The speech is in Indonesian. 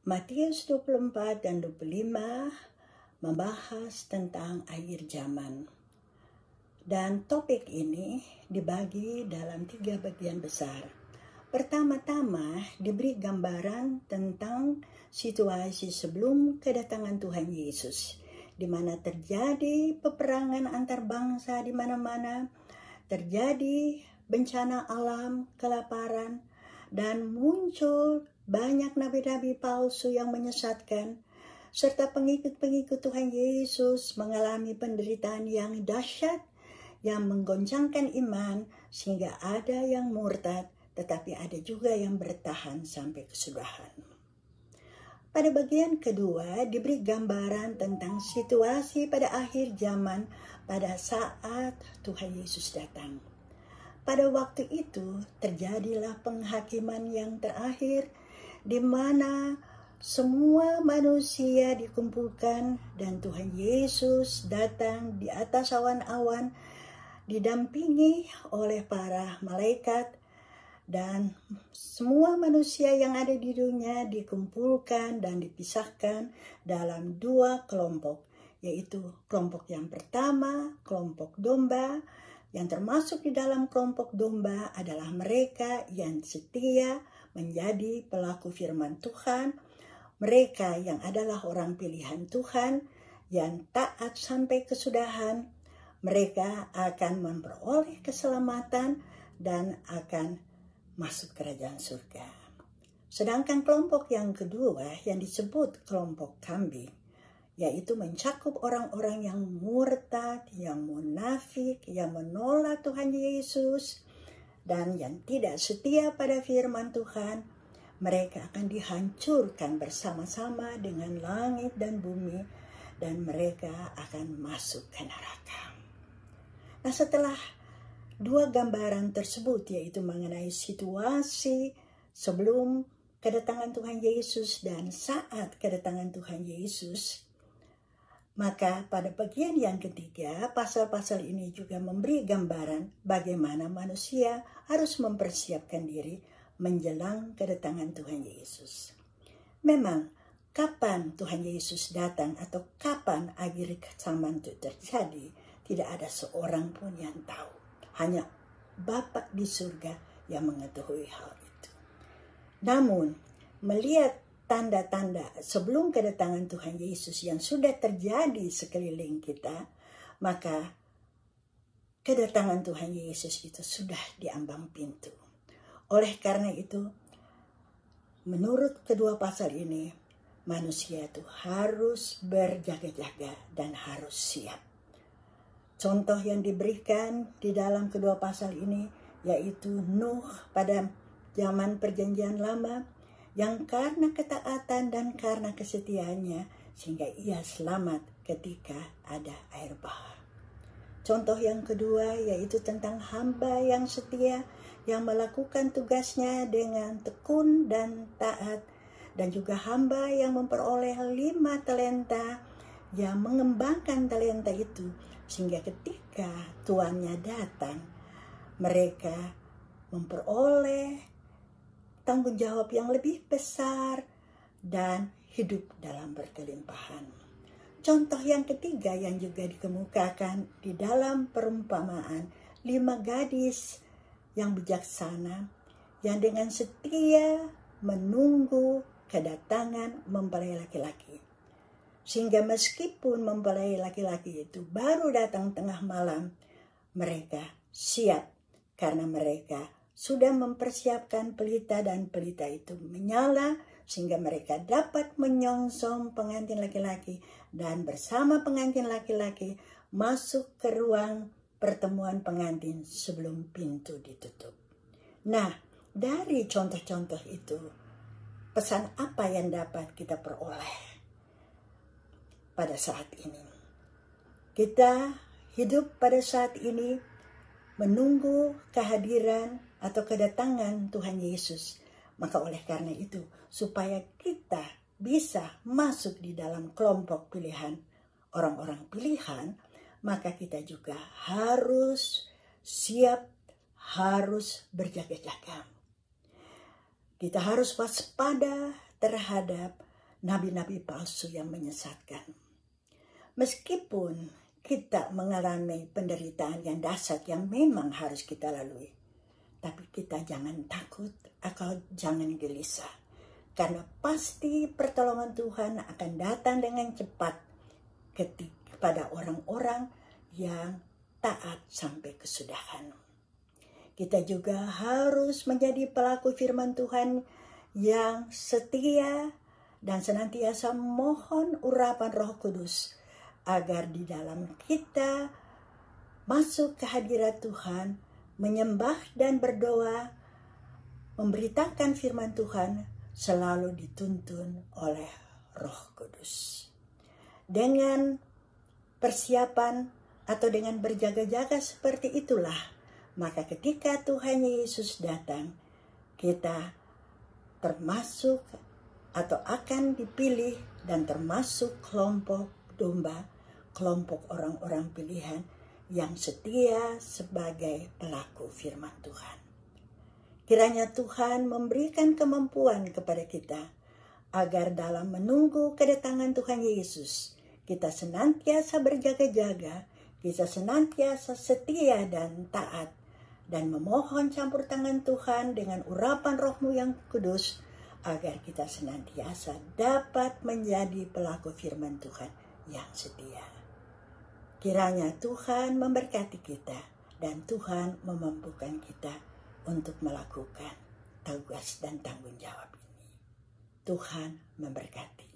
Matius 24 dan 25 membahas tentang akhir zaman. Dan topik ini dibagi dalam 3 bagian besar. Pertama-tama diberi gambaran tentang situasi sebelum kedatangan Tuhan Yesus, di mana terjadi peperangan antar bangsa di mana-mana, terjadi bencana alam, kelaparan, dan muncul banyak nabi-nabi palsu yang menyesatkan, serta pengikut-pengikut Tuhan Yesus mengalami penderitaan yang dahsyat, yang menggoncangkan iman, sehingga ada yang murtad, tetapi ada juga yang bertahan sampai kesudahan. Pada bagian kedua diberi gambaran tentang situasi pada akhir zaman pada saat Tuhan Yesus datang. Pada waktu itu terjadilah penghakiman yang terakhir, di mana semua manusia dikumpulkan dan Tuhan Yesus datang di atas awan-awan, didampingi oleh para malaikat, dan semua manusia yang ada di dunia dikumpulkan dan dipisahkan dalam 2 kelompok, yaitu kelompok yang pertama, kelompok domba. Yang termasuk di dalam kelompok domba adalah mereka yang setia menjadi pelaku firman Tuhan, mereka yang adalah orang pilihan Tuhan, yang taat sampai kesudahan. Mereka akan memperoleh keselamatan dan akan masuk kerajaan surga. Sedangkan kelompok yang kedua yang disebut kelompok kambing, yaitu mencakup orang-orang yang murtad, yang munafik, yang menolak Tuhan Yesus, dan yang tidak setia pada firman Tuhan. Mereka akan dihancurkan bersama-sama dengan langit dan bumi, dan mereka akan masuk ke neraka. Nah, setelah 2 gambaran tersebut, yaitu mengenai situasi sebelum kedatangan Tuhan Yesus dan saat kedatangan Tuhan Yesus, maka pada bagian yang ketiga, pasal-pasal ini juga memberi gambaran bagaimana manusia harus mempersiapkan diri menjelang kedatangan Tuhan Yesus. Memang, kapan Tuhan Yesus datang atau kapan akhir zaman itu terjadi, tidak ada seorang pun yang tahu. Hanya Bapa di surga yang mengetahui hal itu. Namun, melihat tanda-tanda sebelum kedatangan Tuhan Yesus yang sudah terjadi sekeliling kita, maka kedatangan Tuhan Yesus itu sudah di ambang pintu. Oleh karena itu, menurut kedua pasal ini, manusia itu harus berjaga-jaga dan harus siap. Contoh yang diberikan di dalam kedua pasal ini yaitu Nuh pada zaman Perjanjian Lama, yang karena ketaatan dan karena kesetiaannya sehingga ia selamat ketika ada air bah. Contoh yang kedua yaitu tentang hamba yang setia, yang melakukan tugasnya dengan tekun dan taat, dan juga hamba yang memperoleh 5 talenta, yang mengembangkan talenta itu sehingga ketika tuannya datang, mereka memperoleh tanggung jawab yang lebih besar dan hidup dalam berkelimpahan. Contoh yang ketiga yang juga dikemukakan di dalam perumpamaan 5 gadis yang bijaksana, yang dengan setia menunggu kedatangan mempelai laki-laki. Sehingga meskipun mempelai laki-laki itu baru datang tengah malam, mereka siap karena mereka sudah mempersiapkan pelita, dan pelita itu menyala sehingga mereka dapat menyongsong pengantin laki-laki dan bersama pengantin laki-laki masuk ke ruang pertemuan pengantin sebelum pintu ditutup. Nah, dari contoh-contoh itu, pesan apa yang dapat kita peroleh pada saat ini? Kita hidup pada saat ini menunggu kehadiran atau kedatangan Tuhan Yesus. Maka oleh karena itu, supaya kita bisa masuk di dalam kelompok pilihan, orang-orang pilihan, maka kita juga harus siap, harus berjaga-jaga. Kita harus waspada terhadap nabi-nabi palsu yang menyesatkan. Meskipun kita mengalami penderitaan yang dahsyat yang memang harus kita lalui, tapi kita jangan takut atau jangan gelisah. Karena pasti pertolongan Tuhan akan datang dengan cepat kepada orang-orang yang taat sampai kesudahan. Kita juga harus menjadi pelaku firman Tuhan yang setia dan senantiasa mohon urapan Roh Kudus agar di dalam kita masuk ke hadirat Tuhan, menyembah dan berdoa, memberitakan firman Tuhan selalu dituntun oleh Roh Kudus. Dengan persiapan atau dengan berjaga-jaga seperti itulah, maka ketika Tuhan Yesus datang, kita termasuk atau akan dipilih dan termasuk kelompok domba, kelompok orang-orang pilihan yang setia sebagai pelaku firman Tuhan. Kiranya Tuhan memberikan kemampuan kepada kita agar dalam menunggu kedatangan Tuhan Yesus, kita senantiasa berjaga-jaga, kita senantiasa setia dan taat, dan memohon campur tangan Tuhan dengan urapan Roh-Mu yang kudus, agar kita senantiasa dapat menjadi pelaku firman Tuhan yang setia. Kiranya Tuhan memberkati kita, dan Tuhan memampukan kita untuk melakukan tugas dan tanggung jawab ini. Tuhan memberkati.